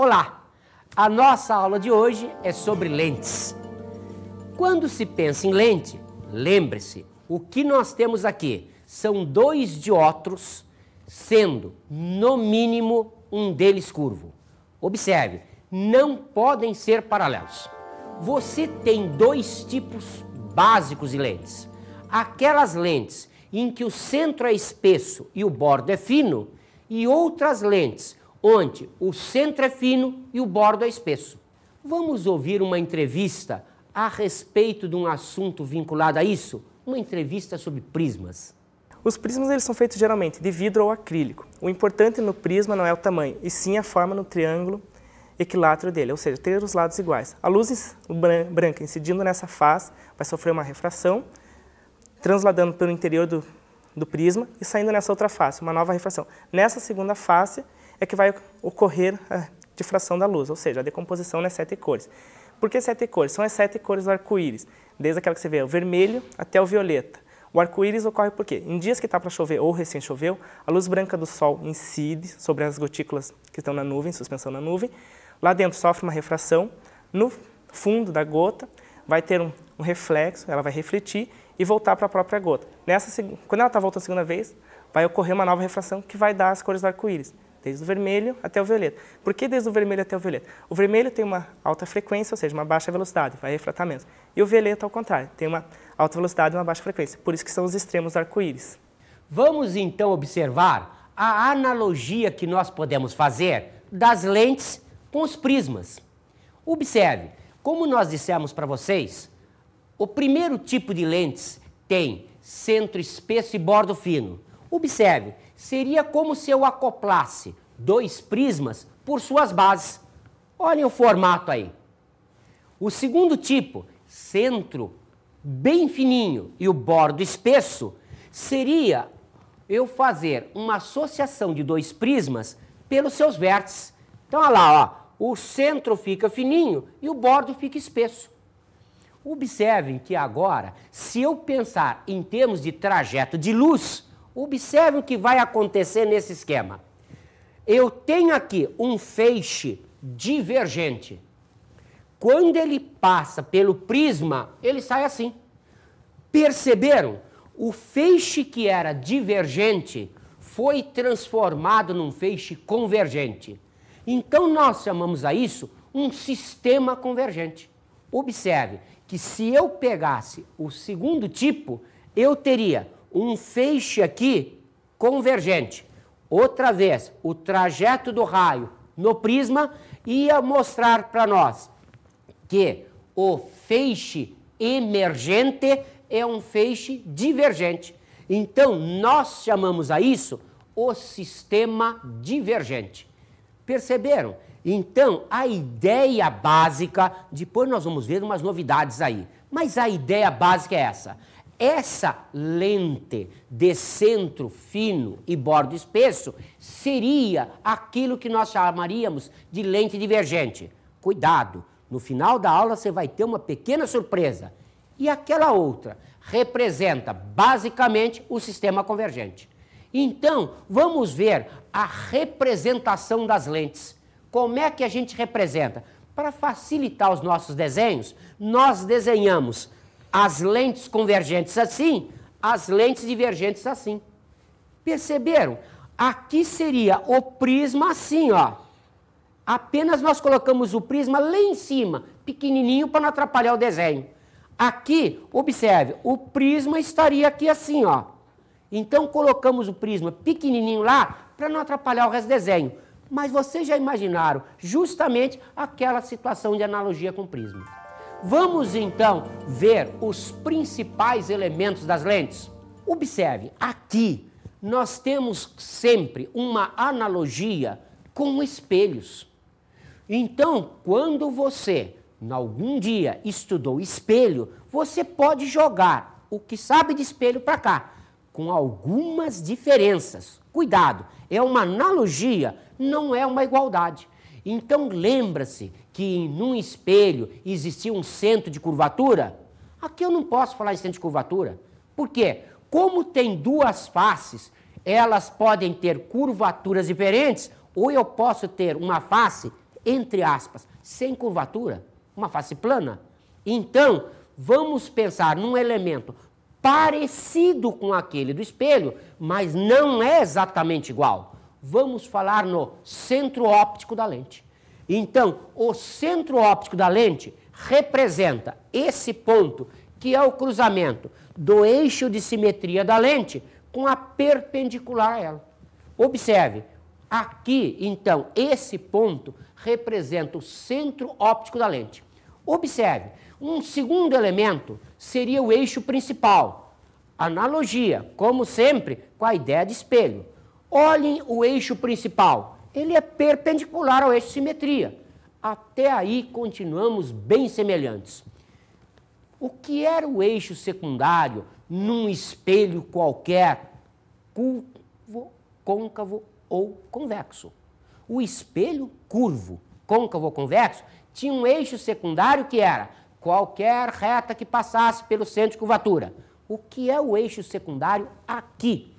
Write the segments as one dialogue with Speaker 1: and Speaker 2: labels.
Speaker 1: Olá! A nossa aula de hoje é sobre lentes. Quando se pensa em lente, lembre-se, o que nós temos aqui são dois diótros, sendo, no mínimo, um deles curvo. Observe, não podem ser paralelos. Você tem dois tipos básicos de lentes. Aquelas lentes em que o centro é espesso e o bordo é fino, e outras lentes onde o centro é fino e o bordo é espesso. Vamos ouvir uma entrevista a respeito de um assunto vinculado a isso? Uma entrevista sobre prismas.
Speaker 2: Os prismas eles são feitos geralmente de vidro ou acrílico. O importante no prisma não é o tamanho, e sim a forma no triângulo equilátero dele, ou seja, ter os lados iguais. A luz branca incidindo nessa face vai sofrer uma refração, transladando pelo interior do prisma e saindo nessa outra face, uma nova refração. Nessa segunda face é que vai ocorrer a difração da luz, ou seja, a decomposição nas 7 cores. Por que 7 cores? São as 7 cores do arco-íris, desde aquela que você vê, o vermelho até o violeta. O arco-íris ocorre por quê? Em dias que está para chover ou recém-choveu, a luz branca do sol incide sobre as gotículas que estão na nuvem, suspensão na nuvem. Lá dentro sofre uma refração, no fundo da gota vai ter um reflexo, ela vai refletir e voltar para a própria gota. Quando ela está voltando a segunda vez, vai ocorrer uma nova refração que vai dar as cores do arco-íris, desde o vermelho até o violeta. Por que desde o vermelho até o violeta? O vermelho tem uma alta frequência, ou seja, uma baixa velocidade, vai refratar menos. E o violeta, ao contrário, tem uma alta velocidade e uma baixa frequência. Por isso que são os extremos do arco-íris.
Speaker 1: Vamos então observar a analogia que nós podemos fazer das lentes com os prismas. Observe, como nós dissemos para vocês, o primeiro tipo de lentes tem centro espesso e bordo fino. Observe, seria como se eu acoplasse dois prismas por suas bases. Olhem o formato aí. O segundo tipo, centro bem fininho e o bordo espesso, seria eu fazer uma associação de dois prismas pelos seus vértices. Então, olha lá, ó, o centro fica fininho e o bordo fica espesso. Observem que agora, se eu pensar em termos de trajeto de luz, observe o que vai acontecer nesse esquema. Eu tenho aqui um feixe divergente. Quando ele passa pelo prisma, ele sai assim. Perceberam? O feixe que era divergente foi transformado num feixe convergente. Então, nós chamamos a isso um sistema convergente. Observe que se eu pegasse o segundo tipo, eu teria um feixe aqui convergente. Outra vez, o trajeto do raio no prisma ia mostrar para nós que o feixe emergente é um feixe divergente. Então, nós chamamos a isso o sistema divergente. Perceberam? Então, a ideia básica, depois nós vamos ver umas novidades aí, mas a ideia básica é essa. Essa lente de centro fino e bordo espesso seria aquilo que nós chamaríamos de lente divergente. Cuidado, no final da aula você vai ter uma pequena surpresa. E aquela outra representa basicamente o sistema convergente. Então, vamos ver a representação das lentes. Como é que a gente representa? Para facilitar os nossos desenhos, nós desenhamos as lentes convergentes assim, as lentes divergentes assim. Perceberam? Aqui seria o prisma assim, ó. Apenas nós colocamos o prisma lá em cima, pequenininho, para não atrapalhar o desenho. Aqui, observe, o prisma estaria aqui assim, ó. Então, colocamos o prisma pequenininho lá para não atrapalhar o resto do desenho. Mas vocês já imaginaram justamente aquela situação de analogia com o prisma. Vamos, então, ver os principais elementos das lentes. Observe, aqui nós temos sempre uma analogia com espelhos. Então, quando você, em algum dia, estudou espelho, você pode jogar o que sabe de espelho para cá, com algumas diferenças. Cuidado, é uma analogia, não é uma igualdade. Então, lembra-se que num espelho existia um centro de curvatura? Aqui eu não posso falar em centro de curvatura. Por quê? Como tem duas faces, elas podem ter curvaturas diferentes, ou eu posso ter uma face entre aspas, sem curvatura, uma face plana. Então, vamos pensar num elemento parecido com aquele do espelho, mas não é exatamente igual. Vamos falar no centro óptico da lente. Então, o centro óptico da lente representa esse ponto, que é o cruzamento do eixo de simetria da lente com a perpendicular a ela. Observe, aqui, então, esse ponto representa o centro óptico da lente. Observe, um segundo elemento seria o eixo principal. Analogia, como sempre, com a ideia de espelho. Olhem o eixo principal. Ele é perpendicular ao eixo de simetria. Até aí continuamos bem semelhantes. O que era o eixo secundário num espelho qualquer, curvo, côncavo ou convexo? O espelho curvo, côncavo ou convexo tinha um eixo secundário que era qualquer reta que passasse pelo centro de curvatura. O que é o eixo secundário aqui?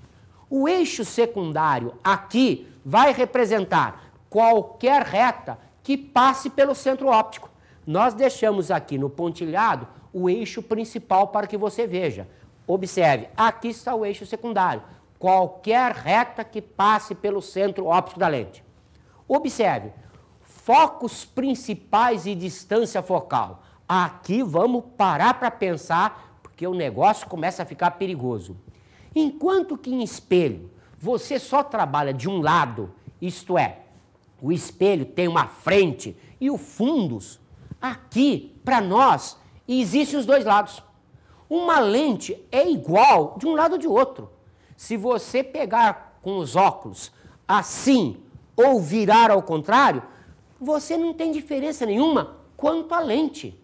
Speaker 1: O eixo secundário aqui vai representar qualquer reta que passe pelo centro óptico. Nós deixamos aqui no pontilhado o eixo principal para que você veja. Observe, aqui está o eixo secundário. Qualquer reta que passe pelo centro óptico da lente. Observe, focos principais e distância focal. Aqui vamos parar para pensar, porque o negócio começa a ficar perigoso. Enquanto que em espelho você só trabalha de um lado, isto é, o espelho tem uma frente e o fundos, aqui, para nós, existem os dois lados. Uma lente é igual de um lado ou de outro. Se você pegar com os óculos assim ou virar ao contrário, você não tem diferença nenhuma quanto à lente.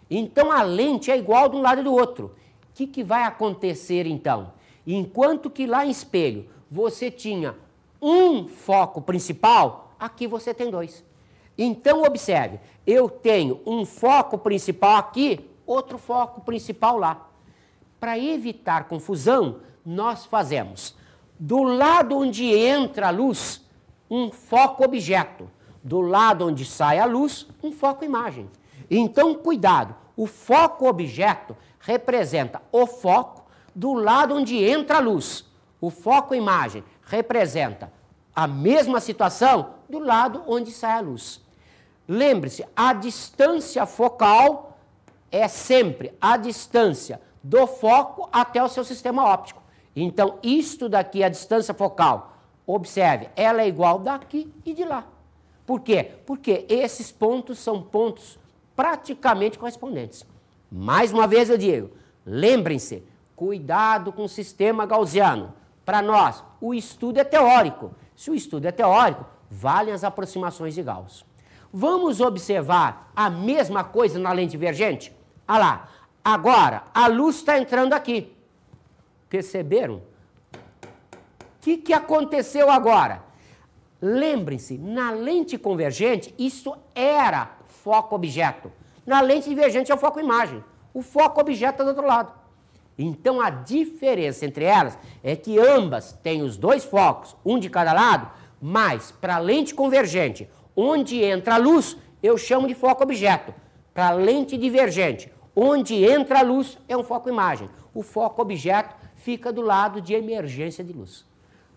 Speaker 1: Então a lente é igual de um lado e do outro. O que vai acontecer então? Enquanto que lá em espelho você tinha um foco principal, aqui você tem dois. Então observe, eu tenho um foco principal aqui, outro foco principal lá. Para evitar confusão, nós fazemos do lado onde entra a luz, um foco objeto. Do lado onde sai a luz, um foco imagem. Então, cuidado, o foco objeto representa o foco do lado onde entra a luz. O foco imagem representa a mesma situação do lado onde sai a luz. Lembre-se, a distância focal é sempre a distância do foco até o seu sistema óptico. Então, isto daqui é a distância focal. Observe, ela é igual daqui e de lá. Por quê? Porque esses pontos são pontos praticamente correspondentes. Mais uma vez eu digo, lembrem-se, cuidado com o sistema gaussiano. Para nós, o estudo é teórico. Se o estudo é teórico, valem as aproximações de Gauss. Vamos observar a mesma coisa na lente divergente? Olha lá, agora a luz está entrando aqui. Perceberam? O que aconteceu agora? Lembrem-se, na lente convergente, isso era foco-objeto. Na lente divergente é o foco-imagem. O foco-objeto está do outro lado. Então, a diferença entre elas é que ambas têm os dois focos, um de cada lado, mas para a lente convergente, onde entra a luz, eu chamo de foco-objeto. Para a lente divergente, onde entra a luz, é um foco-imagem. O foco-objeto fica do lado de emergência de luz.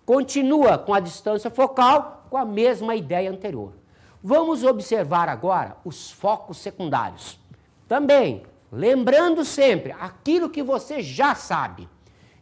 Speaker 1: Continua com a distância focal, com a mesma ideia anterior. Vamos observar agora os focos secundários. Também, lembrando sempre aquilo que você já sabe.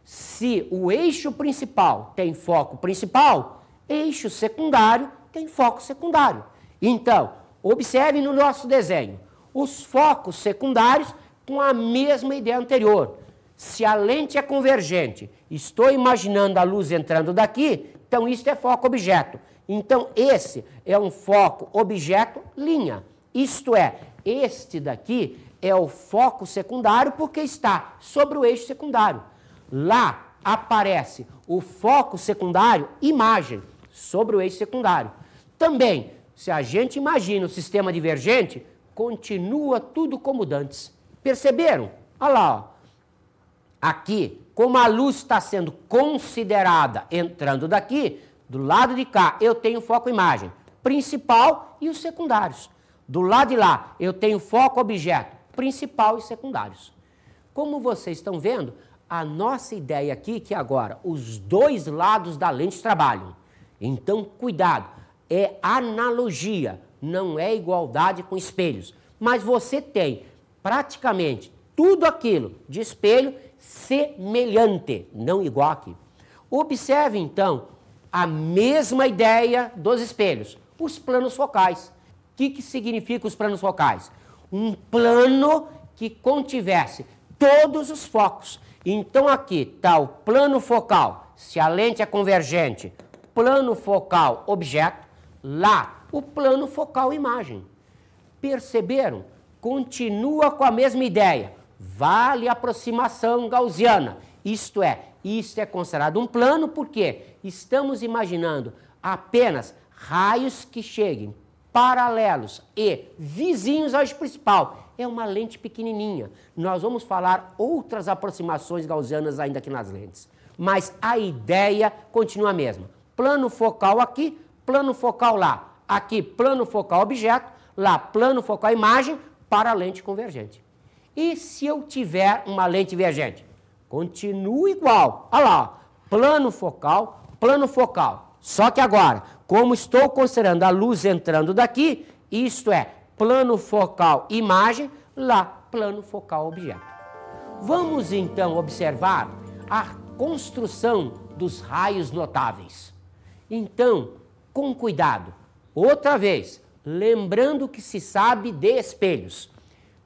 Speaker 1: Se o eixo principal tem foco principal, eixo secundário tem foco secundário. Então, observe no nosso desenho, os focos secundários com a mesma ideia anterior. Se a lente é convergente, estou imaginando a luz entrando daqui, então isso é foco-objeto. Então esse é um foco-objeto-linha. Isto é, este daqui é o foco secundário porque está sobre o eixo secundário. Lá aparece o foco secundário imagem sobre o eixo secundário. Também, se a gente imagina o sistema divergente, continua tudo como dantes. Perceberam? Olha lá, ó. Aqui, como a luz está sendo considerada entrando daqui, do lado de cá eu tenho foco-imagem. principal e os secundários. Do lado de lá, eu tenho foco, objeto, principal e secundários. Como vocês estão vendo, a nossa ideia aqui é que agora os dois lados da lente trabalham. Então, cuidado, é analogia, não é igualdade com espelhos. Mas você tem praticamente tudo aquilo de espelho semelhante, não igual aqui. Observe, então, a mesma ideia dos espelhos, os planos focais. O que significa os planos focais? Um plano que contivesse todos os focos. Então aqui está o plano focal, se a lente é convergente, plano focal objeto, lá o plano focal imagem. Perceberam? Continua com a mesma ideia, vale aproximação gaussiana, isto é considerado um plano porque estamos imaginando apenas raios que cheguem paralelos e vizinhos ao eixo principal. É uma lente pequenininha. Nós vamos falar outras aproximações gaussianas ainda aqui nas lentes. Mas a ideia continua a mesma. Plano focal aqui, plano focal lá. Aqui, plano focal objeto, lá, plano focal imagem para a lente convergente. E se eu tiver uma lente divergente? Continua igual. Olha lá, ó. Plano focal. Só que agora, como estou considerando a luz entrando daqui, isto é, plano focal imagem, lá, plano focal objeto. Vamos então observar a construção dos raios notáveis. Então, com cuidado, outra vez, lembrando que se sabe de espelhos.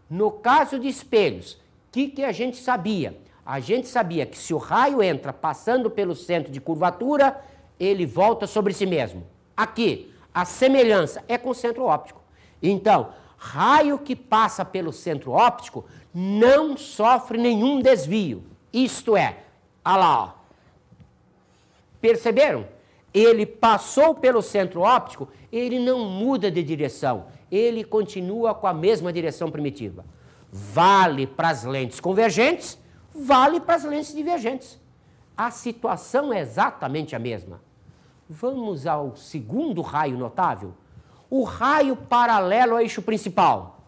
Speaker 1: No caso de espelhos, o que a gente sabia? A gente sabia que se o raio entra passando pelo centro de curvatura, ele volta sobre si mesmo. Aqui, a semelhança é com o centro óptico. Então, raio que passa pelo centro óptico não sofre nenhum desvio. Isto é, olha lá, ó. Perceberam? Ele passou pelo centro óptico, ele não muda de direção. Ele continua com a mesma direção primitiva. Vale para as lentes convergentes, vale para as lentes divergentes. A situação é exatamente a mesma. Vamos ao segundo raio notável. O raio paralelo ao eixo principal.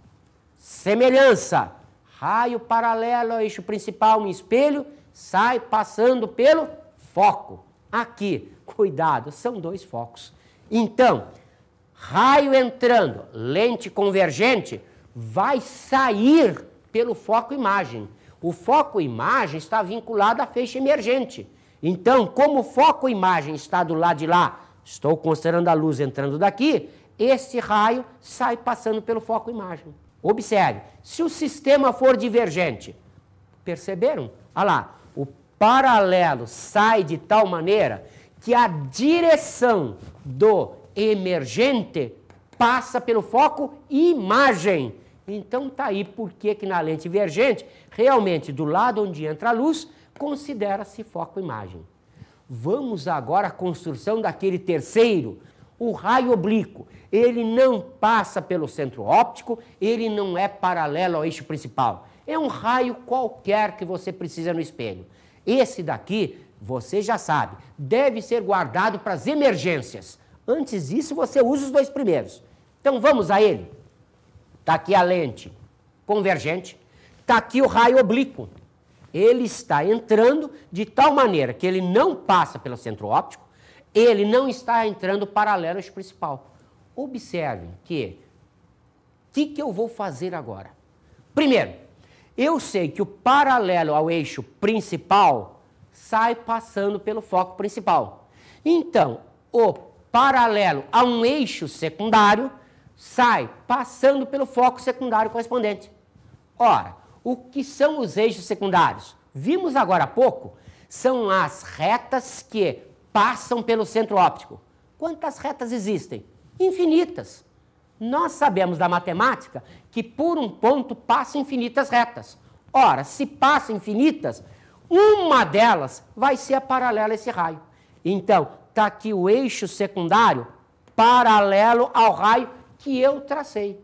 Speaker 1: Semelhança. Raio paralelo ao eixo principal, um espelho, sai passando pelo foco. Aqui, cuidado, são dois focos. Então, raio entrando, lente convergente, vai sair pelo foco imagem. O foco imagem está vinculado à feixe emergente. Então, como o foco imagem está do lado de lá, estou considerando a luz entrando daqui, esse raio sai passando pelo foco imagem. Observe, se o sistema for divergente, perceberam? Olha lá, o paralelo sai de tal maneira que a direção do emergente passa pelo foco imagem. Então está aí por que na lente divergente, realmente do lado onde entra a luz, considera-se foco imagem. Vamos agora à construção daquele terceiro, o raio oblíquo. Ele não passa pelo centro óptico, ele não é paralelo ao eixo principal. É um raio qualquer que você precisa no espelho. Esse daqui, você já sabe, deve ser guardado para as emergências. Antes disso, você usa os dois primeiros. Então vamos a ele. Está aqui a lente convergente, está aqui o raio oblíquo. Ele está entrando de tal maneira que ele não passa pelo centro óptico, ele não está entrando paralelo ao eixo principal. Observem que o que eu vou fazer agora? Primeiro, eu sei que o paralelo ao eixo principal sai passando pelo foco principal. Então, o paralelo a um eixo secundário sai passando pelo foco secundário correspondente. Ora, o que são os eixos secundários? Vimos agora há pouco, são as retas que passam pelo centro óptico. Quantas retas existem? Infinitas. Nós sabemos da matemática que por um ponto passam infinitas retas. Ora, se passam infinitas, uma delas vai ser a paralela a esse raio. Então, está aqui o eixo secundário paralelo ao raio que eu tracei.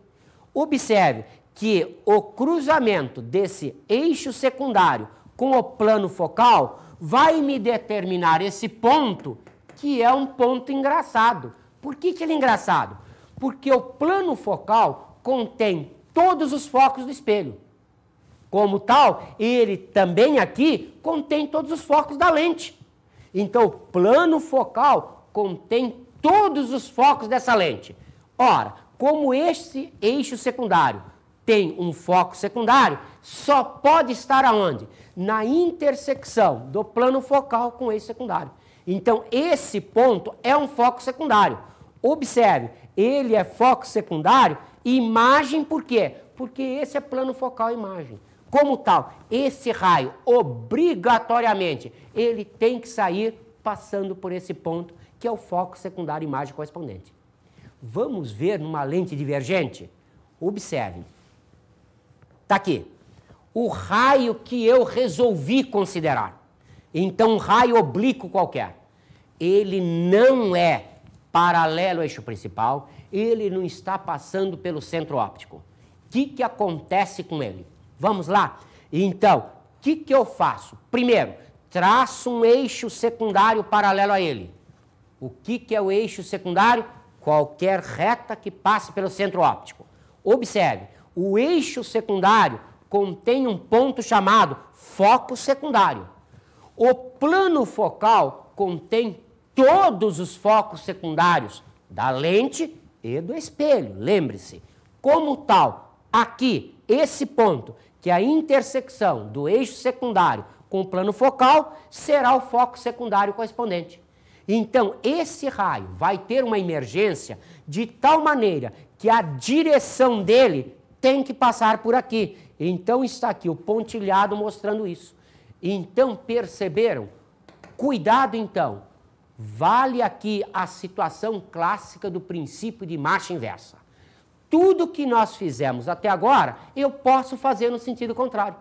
Speaker 1: Observe que o cruzamento desse eixo secundário com o plano focal vai me determinar esse ponto, que é um ponto engraçado. Por que ele é engraçado? Porque o plano focal contém todos os focos do espelho. Como tal, ele também aqui contém todos os focos da lente. Então, o plano focal contém todos os focos dessa lente. Ora, como esse eixo secundário tem um foco secundário, só pode estar aonde? Na intersecção do plano focal com o eixo secundário. Então, esse ponto é um foco secundário. Observe, ele é foco secundário, imagem por quê? Porque esse é plano focal imagem. Como tal, esse raio, obrigatoriamente, ele tem que sair passando por esse ponto, que é o foco secundário imagem correspondente. Vamos ver numa lente divergente? Observe. Está aqui. O raio que eu resolvi considerar. Então, um raio oblíquo qualquer. Ele não é paralelo ao eixo principal, ele não está passando pelo centro óptico. O que acontece com ele? Vamos lá? Então, o que eu faço? Primeiro, traço um eixo secundário paralelo a ele. O que é o eixo secundário? Qualquer reta que passe pelo centro óptico. Observe, o eixo secundário contém um ponto chamado foco secundário. O plano focal contém todos os focos secundários da lente e do espelho, lembre-se. Como tal, aqui, esse ponto, que é a intersecção do eixo secundário com o plano focal, será o foco secundário correspondente. Então, esse raio vai ter uma emergência de tal maneira que a direção dele tem que passar por aqui. Então, está aqui o pontilhado mostrando isso. Então, perceberam? Cuidado, então. Vale aqui a situação clássica do princípio de marcha inversa. Tudo que nós fizemos até agora, eu posso fazer no sentido contrário.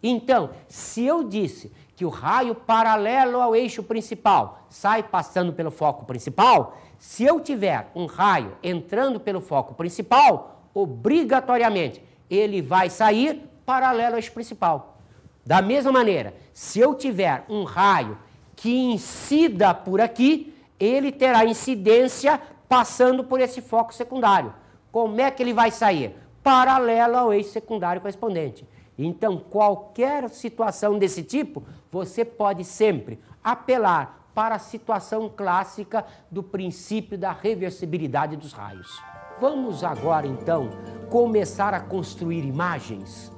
Speaker 1: Então, se eu disse que o raio paralelo ao eixo principal sai passando pelo foco principal, se eu tiver um raio entrando pelo foco principal, obrigatoriamente ele vai sair paralelo ao eixo principal. Da mesma maneira, se eu tiver um raio que incida por aqui, ele terá incidência passando por esse foco secundário. Como é que ele vai sair? Paralelo ao eixo secundário correspondente. Então, qualquer situação desse tipo, você pode sempre apelar para a situação clássica do princípio da reversibilidade dos raios. Vamos agora, então, começar a construir imagens.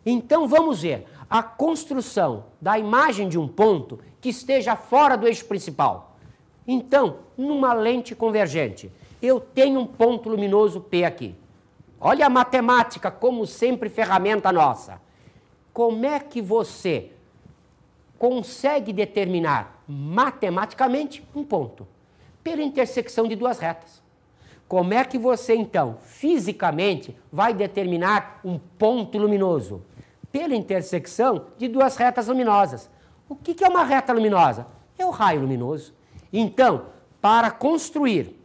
Speaker 1: Então, vamos ver a construção da imagem de um ponto que esteja fora do eixo principal. Então, numa lente convergente, eu tenho um ponto luminoso P aqui. Olha a matemática, como sempre, ferramenta nossa. Como é que você consegue determinar matematicamente um ponto? Pela intersecção de duas retas. Como é que você, então, fisicamente, vai determinar um ponto luminoso? Pela intersecção de duas retas luminosas. O que é uma reta luminosa? É o raio luminoso. Então, para construir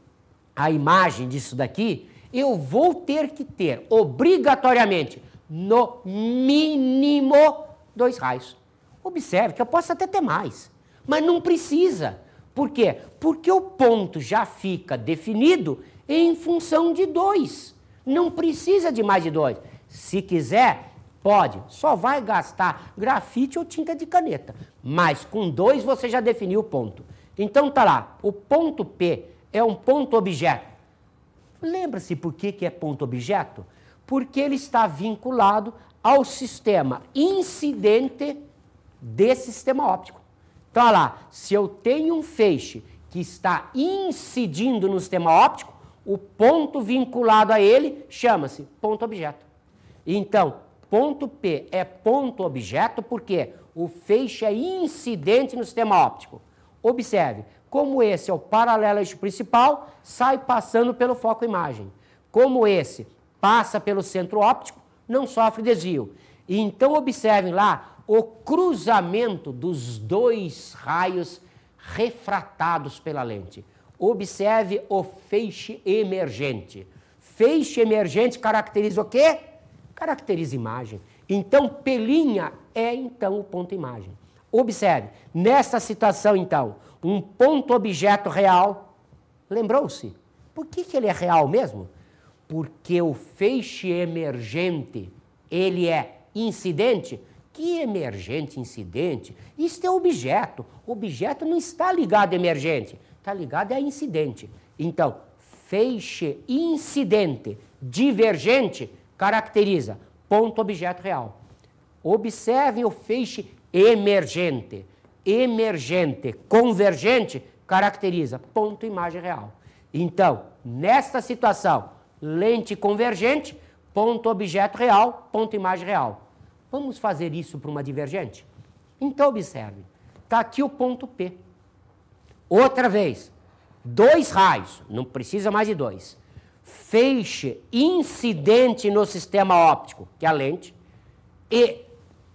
Speaker 1: a imagem disso daqui, eu vou ter que ter, obrigatoriamente, no mínimo, dois raios. Observe que eu posso até ter mais, mas não precisa. Por quê? Porque o ponto já fica definido em função de dois. Não precisa de mais de dois. Se quiser, pode. Só vai gastar grafite ou tinta de caneta. Mas com dois você já definiu o ponto. Então tá lá, o ponto P é um ponto objeto. Lembra-se por que é ponto objeto? Porque ele está vinculado ao sistema incidente desse sistema óptico. Então, olha lá, se eu tenho um feixe que está incidindo no sistema óptico, o ponto vinculado a ele chama-se ponto objeto. Então, ponto P é ponto objeto porque o feixe é incidente no sistema óptico. Observe, como esse é o paralelo ao eixo principal, sai passando pelo foco imagem. Como esse passa pelo centro óptico, não sofre desvio. E então observem lá o cruzamento dos dois raios refratados pela lente. Observe o feixe emergente. Feixe emergente caracteriza o quê? Caracteriza imagem. Então, pelinha é, então, o ponto imagem. Observe, nessa situação, então, um ponto objeto real Lembrou-se? Por que ele é real mesmo? Porque o feixe emergente, ele é incidente. Que emergente, incidente? Isto é objeto. O objeto não está ligado a emergente, está ligado a incidente. Então, feixe incidente divergente caracteriza ponto objeto real. Observem o feixe emergente. Emergente convergente caracteriza ponto imagem real. Então, nesta situação, lente convergente, ponto objeto real, ponto imagem real. Vamos fazer isso para uma divergente? Então, observe. Está aqui o ponto P. Outra vez, 2 raios, não precisa mais de 2. Feixe incidente no sistema óptico, que é a lente, e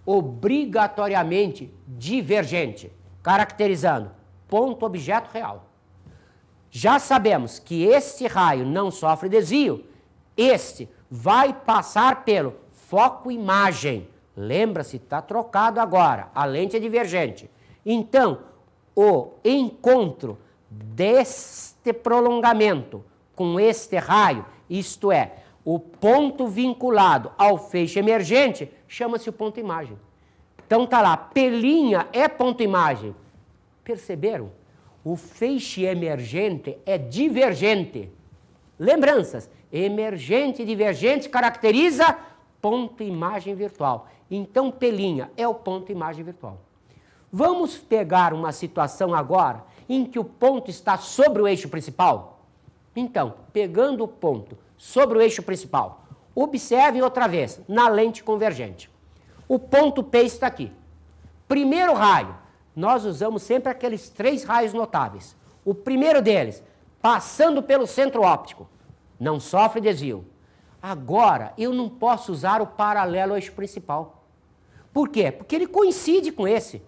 Speaker 1: obrigatoriamente divergente, caracterizando ponto objeto real. Já sabemos que este raio não sofre desvio, este vai passar pelo foco imagem. Lembra-se, está trocado agora, a lente é divergente. Então, o encontro deste prolongamento com este raio, isto é, o ponto vinculado ao feixe emergente, chama-se o ponto imagem. Então está lá, P' é ponto imagem. Perceberam? O feixe emergente é divergente. Lembranças, emergente e divergente caracteriza ponto imagem virtual. Então P' é o ponto imagem virtual. Vamos pegar uma situação agora em que o ponto está sobre o eixo principal? Então, pegando o ponto sobre o eixo principal, observem outra vez, na lente convergente. O ponto P está aqui. Primeiro raio, nós usamos sempre aqueles 3 raios notáveis. O primeiro deles, passando pelo centro óptico, não sofre desvio. Agora, eu não posso usar o paralelo ao eixo principal. Por quê? Porque ele coincide com esse.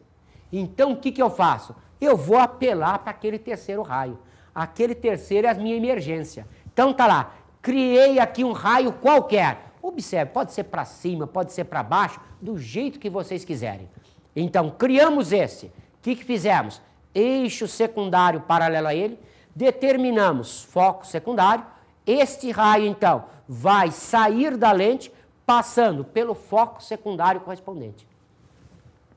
Speaker 1: Então, o que eu faço? Eu vou apelar para aquele terceiro raio. Aquele terceiro é a minha emergência. Então, tá lá, criei aqui um raio qualquer. Observe, pode ser para cima, pode ser para baixo, do jeito que vocês quiserem. Então, criamos esse. O que fizemos? Eixo secundário paralelo a ele, determinamos foco secundário. Este raio, então, vai sair da lente, passando pelo foco secundário correspondente.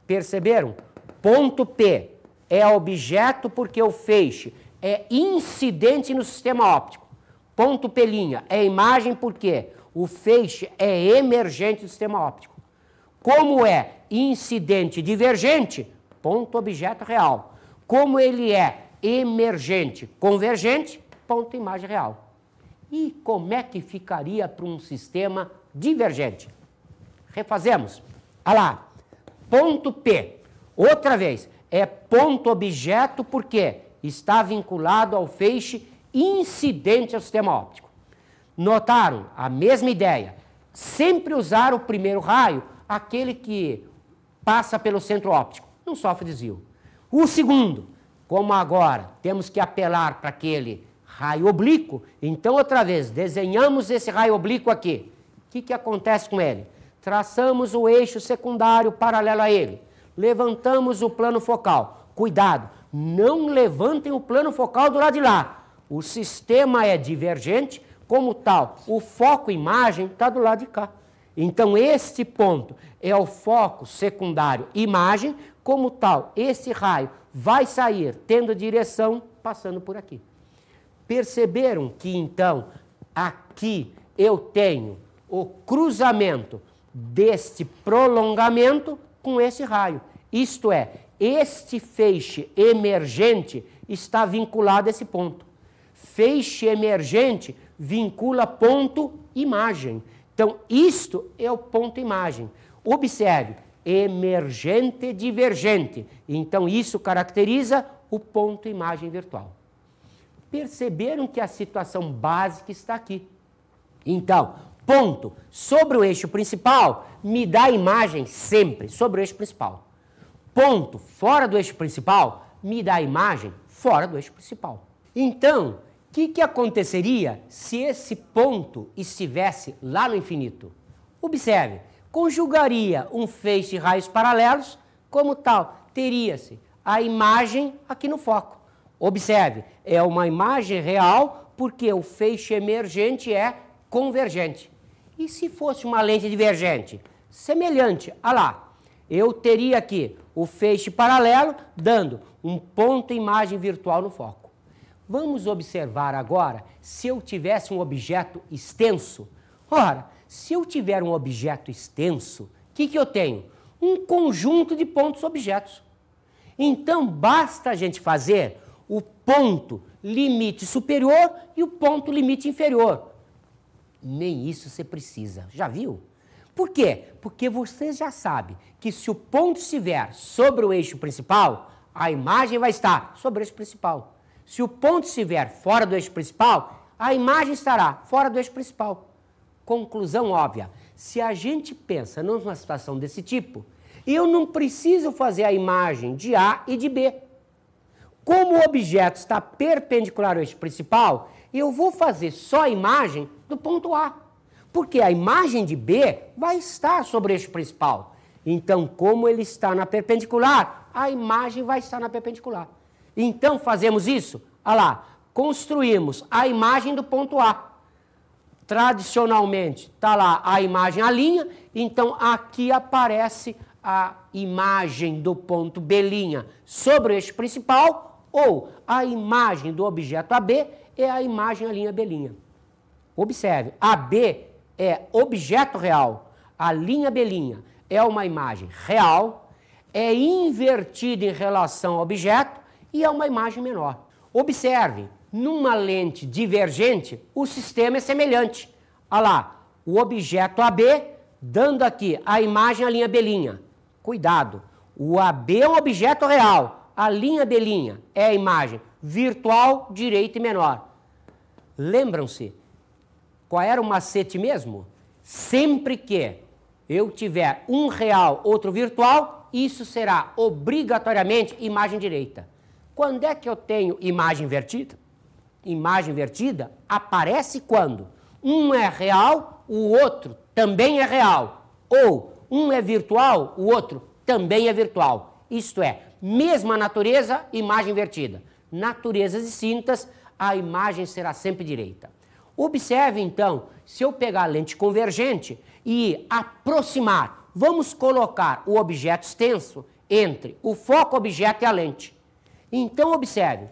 Speaker 1: Perceberam? Ponto P é objeto porque o feixe é incidente no sistema óptico. Ponto P' é imagem porque o feixe é emergente do sistema óptico. Como é incidente divergente, ponto objeto real. Como ele é emergente convergente, ponto imagem real. E como é que ficaria para um sistema divergente? Refazemos. Olha lá, ponto P, outra vez, é ponto objeto porque está vinculado ao feixe incidente ao sistema óptico. Notaram? A mesma ideia. Sempre usar o primeiro raio, aquele que passa pelo centro óptico, não sofre desvio. O segundo, como agora temos que apelar para aquele raio oblíquo, então outra vez, desenhamos esse raio oblíquo aqui. O que acontece com ele? Traçamos o eixo secundário paralelo a ele. Levantamos o plano focal. Cuidado, não levantem o plano focal do lado de lá. O sistema é divergente, como tal, o foco imagem está do lado de cá. Então, este ponto é o foco secundário imagem, como tal, esse raio vai sair tendo direção passando por aqui. Perceberam que, então, aqui eu tenho o cruzamento deste prolongamento com esse raio. Isto é, este feixe emergente está vinculado a esse ponto. Feixe emergente vincula ponto imagem. Então, isto é o ponto imagem. Observe, emergente divergente. Então, isso caracteriza o ponto imagem virtual. Perceberam que a situação básica está aqui. Então, ponto sobre o eixo principal me dá a imagem sempre sobre o eixo principal. Ponto fora do eixo principal me dá a imagem fora do eixo principal. Então, o que aconteceria se esse ponto estivesse lá no infinito? Observe, conjugaria um feixe de raios paralelos, como tal, teria-se a imagem aqui no foco. Observe, é uma imagem real porque o feixe emergente é convergente. E se fosse uma lente divergente? Semelhante. Olha lá, eu teria aqui o feixe paralelo dando um ponto imagem virtual no foco. Vamos observar agora se eu tivesse um objeto extenso. Ora, se eu tiver um objeto extenso, o que eu tenho? Um conjunto de pontos objetos. Então, basta a gente fazer o ponto limite superior e o ponto limite inferior. Nem isso você precisa. Já viu? Por quê? Porque você já sabe que se o ponto estiver sobre o eixo principal, a imagem vai estar sobre o eixo principal. Se o ponto estiver fora do eixo principal, a imagem estará fora do eixo principal. Conclusão óbvia. Se a gente pensa numa situação desse tipo, eu não preciso fazer a imagem de A e de B. Como o objeto está perpendicular ao eixo principal, eu vou fazer só a imagem do ponto A. Porque a imagem de B vai estar sobre o eixo principal. Então, como ele está na perpendicular, a imagem vai estar na perpendicular. Então, fazemos isso. Olha lá, construímos a imagem do ponto A. Tradicionalmente, está lá a imagem A', então aqui aparece a imagem do ponto B' sobre o eixo principal, ou a imagem do objeto AB é a imagem A'B'. Observe, AB é objeto real, a linha B' é uma imagem real, é invertida em relação ao objeto e é uma imagem menor. Observe, numa lente divergente, o sistema é semelhante. Olha lá, o objeto AB dando aqui a imagem a linha B'. Cuidado, o AB é um objeto real, a linha B' é a imagem virtual, direita e menor. Lembram-se qual era o macete mesmo? Sempre que eu tiver um real, outro virtual, isso será obrigatoriamente imagem direita. Quando é que eu tenho imagem invertida? Imagem invertida aparece quando um é real, o outro também é real. Ou um é virtual, o outro também é virtual. Isto é, mesma natureza, imagem invertida. Naturezas distintas, a imagem será sempre direita. Observe, então, se eu pegar a lente convergente e aproximar, vamos colocar o objeto extenso entre o foco objeto e a lente. Então, observe,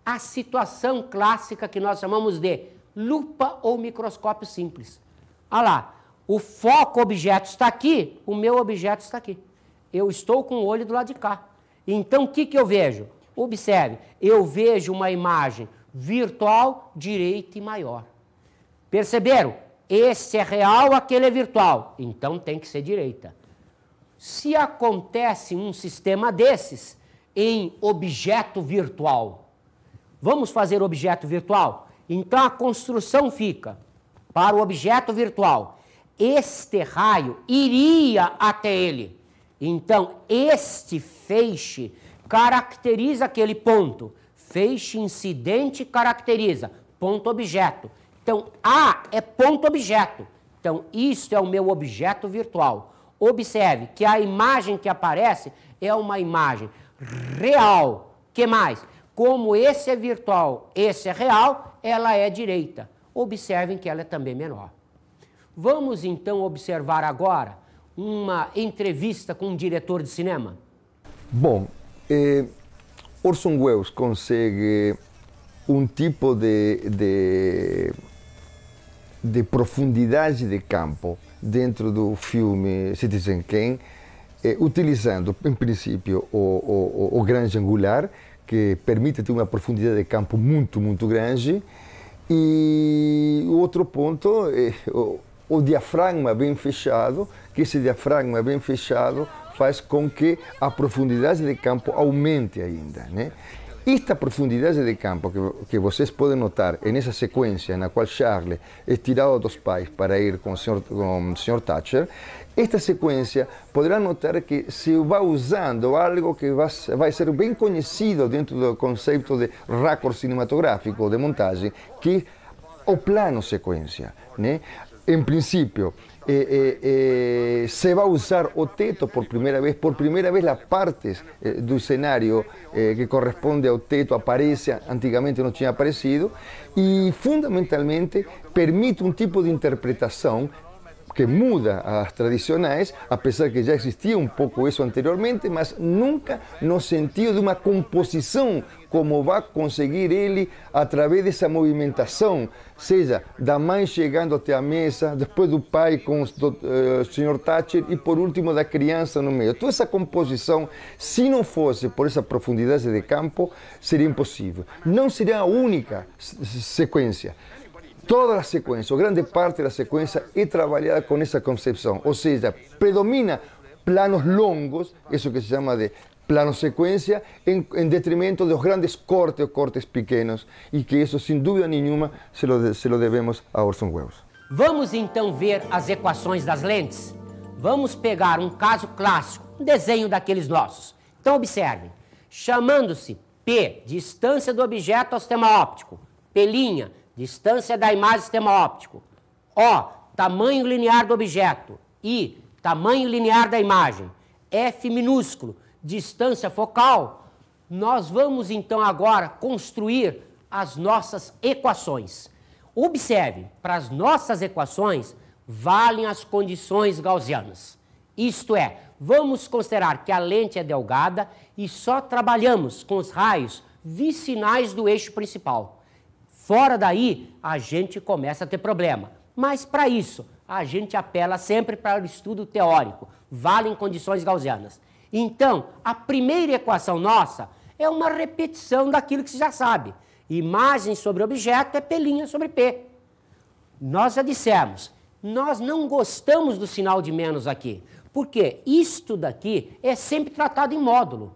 Speaker 1: a situação clássica que nós chamamos de lupa ou microscópio simples. Olha lá, o foco objeto está aqui, o meu objeto está aqui. Eu estou com o olho do lado de cá. Então, o que eu vejo? Observe, eu vejo uma imagem virtual, direita e maior. Perceberam? Esse é real, aquele é virtual. Então, tem que ser direita. Se acontece um sistema desses em objeto virtual, vamos fazer objeto virtual? Então, a construção fica para o objeto virtual. Este raio iria até ele. Então, este feixe caracteriza aquele ponto. Feixe incidente caracteriza ponto objeto. Então, A é ponto objeto. Então, isso é o meu objeto virtual. Observe que a imagem que aparece é uma imagem real. Que mais? Como esse é virtual, esse é real, ela é direita. Observem que ela é também menor. Vamos, então, observar agora uma entrevista com um diretor de cinema.
Speaker 3: Bom, Orson Welles consegue um tipo de profundidade de campo dentro do filme Citizen Kane, utilizando, em princípio, o grande angular, que permite ter uma profundidade de campo muito, muito grande, e o outro ponto é o diafragma bem fechado, que esse diafragma bem fechado faz com que a profundidade de campo aumente ainda, né? Esta profundidade de campo que vocês podem notar nessa sequência na qual Charlie é tirado dos pais para ir com o Sr. Thatcher, esta sequência poderá notar que se vai usando algo que vai ser bem conhecido dentro do conceito de raccord cinematográfico, de montagem, que é o plano sequência, né? em princípio, se vai usar o teto por primeira vez as partes do cenário que corresponde ao teto aparece, antigamente não tinha aparecido, e fundamentalmente permite um tipo de interpretação que muda as tradicionais, apesar que já existia um pouco isso anteriormente, mas nunca no sentido de uma composição, como vai conseguir ele através dessa movimentação, seja da mãe chegando até a mesa, depois do pai com o Sr. Thatcher e por último da criança no meio. Toda essa composição, se não fosse por essa profundidade de campo, seria impossível. Não seria a única sequência. Toda a sequência, ou grande parte da sequência, é trabalhada com essa concepção, ou seja, predomina planos longos, isso que se chama de plano sequência, em detrimento dos grandes cortes ou cortes pequenos, e que isso, sem dúvida nenhuma, se lo devemos a Orson Welles.
Speaker 1: Vamos então ver as equações das lentes? Vamos pegar um caso clássico, um desenho daqueles nossos. Então observem, chamando-se P, distância do objeto ao sistema óptico, P', distância da imagem ao sistema óptico, O, tamanho linear do objeto, I, tamanho linear da imagem, F minúsculo, distância focal, nós vamos então agora construir as nossas equações. Observe, para as nossas equações valem as condições gaussianas. Isto é, vamos considerar que a lente é delgada e só trabalhamos com os raios vicinais do eixo principal. Fora daí, a gente começa a ter problema. Mas, para isso, a gente apela sempre para o estudo teórico. Valem condições gaussianas. Então, a primeira equação nossa é uma repetição daquilo que você já sabe. Imagem sobre objeto é P' sobre P. Nós já dissemos, nós não gostamos do sinal de menos aqui, porque isto daqui é sempre tratado em módulo.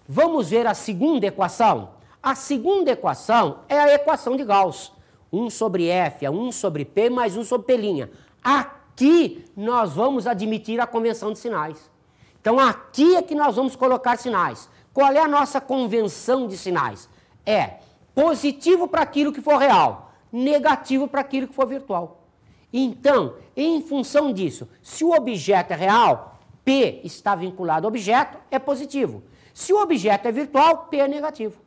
Speaker 1: Vamos ver a segunda equação? A segunda equação é a equação de Gauss. 1 sobre F é 1 sobre P mais 1 sobre P'. Aqui nós vamos admitir a convenção de sinais. Então aqui é que nós vamos colocar sinais. Qual é a nossa convenção de sinais? É positivo para aquilo que for real, negativo para aquilo que for virtual. Então, em função disso, se o objeto é real, P está vinculado ao objeto, é positivo. Se o objeto é virtual, P é negativo.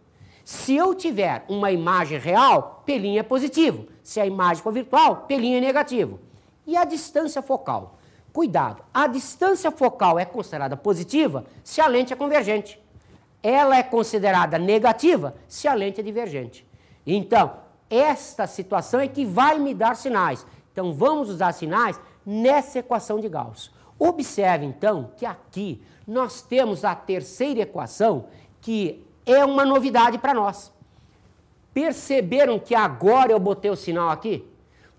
Speaker 1: Se eu tiver uma imagem real, P' é positivo. Se a imagem for virtual, P' é negativo. E a distância focal? Cuidado, a distância focal é considerada positiva se a lente é convergente. Ela é considerada negativa se a lente é divergente. Então, esta situação é que vai me dar sinais. Então, vamos usar sinais nessa equação de Gauss. Observe, então, que aqui nós temos a terceira equação, que é uma novidade para nós. Perceberam que agora eu botei o sinal aqui?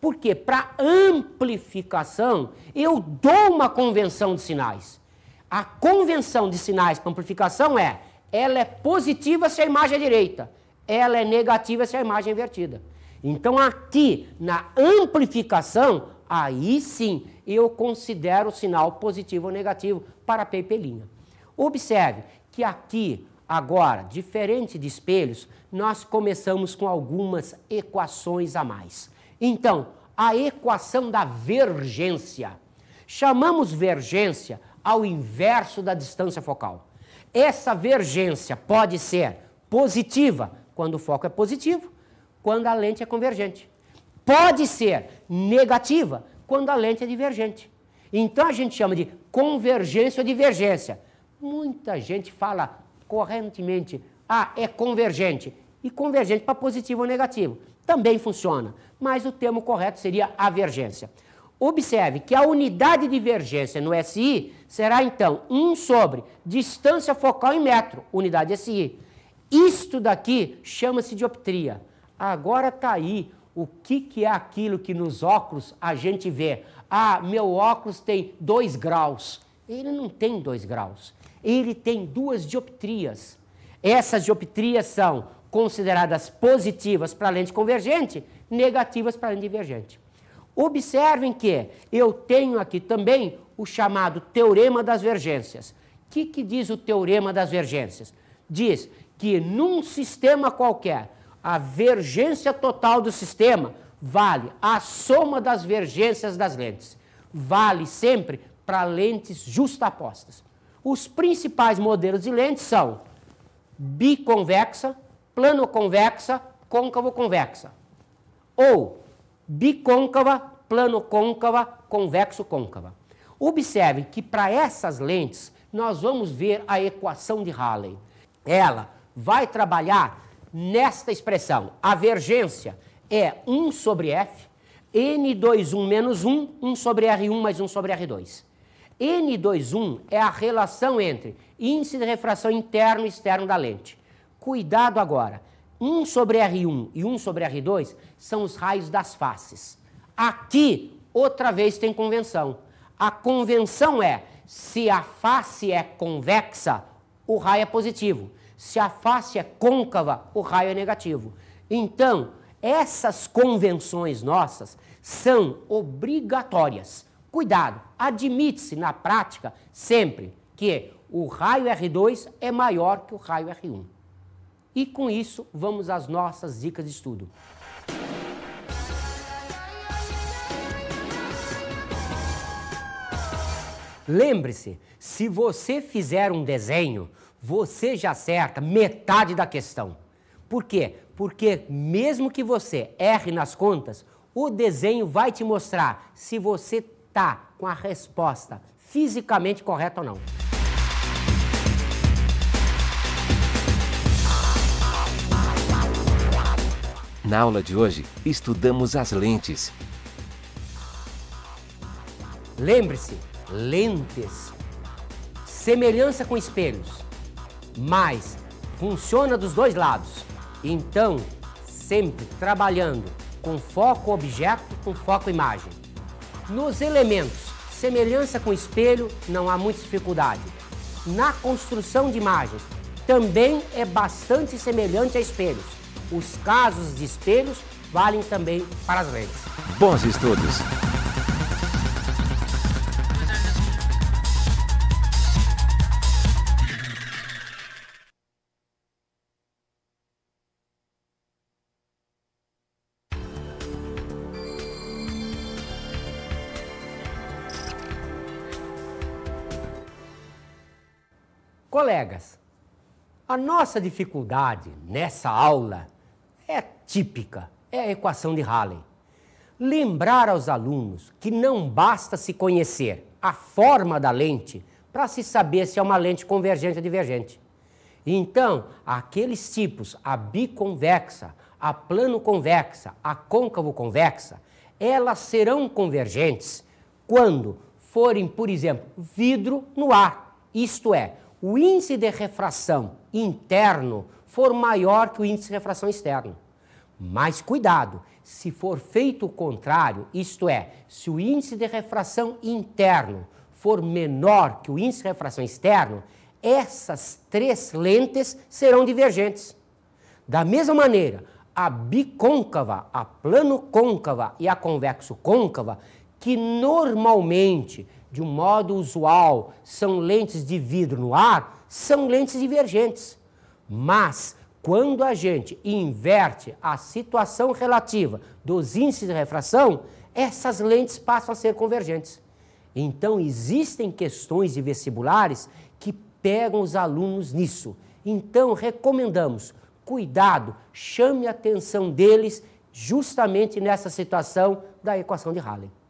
Speaker 1: Porque para amplificação eu dou uma convenção de sinais. A convenção de sinais para amplificação ela é positiva se a imagem é direita, ela é negativa se a imagem é invertida. Então aqui na amplificação, aí sim eu considero o sinal positivo ou negativo para P e P'. Observe que aqui agora, diferente de espelhos, nós começamos com algumas equações a mais. Então, a equação da vergência. Chamamos vergência ao inverso da distância focal. Essa vergência pode ser positiva quando o foco é positivo, quando a lente é convergente. Pode ser negativa quando a lente é divergente. Então, a gente chama de convergência ou divergência. Muita gente fala correntemente, é convergente. E convergente para positivo ou negativo. Também funciona, mas o termo correto seria avergência. Observe que a unidade de divergência no SI será, então, 1 sobre distância focal em metro, unidade SI. Isto daqui chama-se dioptria. Agora está aí o que é aquilo que nos óculos a gente vê. Meu óculos tem 2 graus. Ele não tem 2 graus. Ele tem 2 dioptrias. Essas dioptrias são consideradas positivas para a lente convergente, negativas para a lente divergente. Observem que eu tenho aqui também o chamado teorema das vergências. O que diz o teorema das vergências? Diz que num sistema qualquer, a vergência total do sistema vale a soma das vergências das lentes. Vale sempre para lentes justapostas. Os principais modelos de lentes são biconvexa, plano-convexa, côncavo-convexa. Ou bicôncava, plano-côncava, convexo-côncava. Observe que para essas lentes nós vamos ver a equação de Rayleigh. Ela vai trabalhar nesta expressão. A vergência é 1 sobre F, N21 menos 1, 1 sobre R1 mais 1 sobre R2. N21 é a relação entre índice de refração interno e externo da lente. Cuidado agora, 1 sobre R1 e 1 sobre R2 são os raios das faces. Aqui, outra vez, tem convenção. A convenção é, se a face é convexa, o raio é positivo. Se a face é côncava, o raio é negativo. Então, essas convenções nossas são obrigatórias. Cuidado, admite-se na prática sempre que o raio R2 é maior que o raio R1. E com isso, vamos às nossas dicas de estudo. Lembre-se, se você fizer um desenho, você já acerta metade da questão. Por quê? Porque mesmo que você erre nas contas, o desenho vai te mostrar se você está com a resposta fisicamente correta ou não.
Speaker 4: Na aula de hoje, estudamos as lentes.
Speaker 1: Lembre-se, lentes, semelhança com espelhos, mas funciona dos dois lados. Então, sempre trabalhando com foco objeto, com foco imagem. Nos elementos, semelhança com espelho, não há muita dificuldade. Na construção de imagens, também é bastante semelhante a espelhos. Os casos de espelhos valem também para as lentes.
Speaker 4: Bons estudos!
Speaker 1: Colegas, a nossa dificuldade nessa aula é típica, é a equação de Rayleigh. Lembrar aos alunos que não basta se conhecer a forma da lente para se saber se é uma lente convergente ou divergente. Então, aqueles tipos, a biconvexa, a plano-convexa, a côncavo-convexa, elas serão convergentes quando forem, por exemplo, vidro no ar, isto é, o índice de refração interno for maior que o índice de refração externo. Mas cuidado, se for feito o contrário, isto é, se o índice de refração interno for menor que o índice de refração externo, essas três lentes serão divergentes. Da mesma maneira, a bicôncava, a plano-côncava e a convexo-côncava, que normalmente, de um modo usual, são lentes de vidro no ar, são lentes divergentes. Mas, quando a gente inverte a situação relativa dos índices de refração, essas lentes passam a ser convergentes. Então, existem questões de vestibulares que pegam os alunos nisso. Então, recomendamos, cuidado, chame a atenção deles justamente nessa situação da equação de Rayleigh.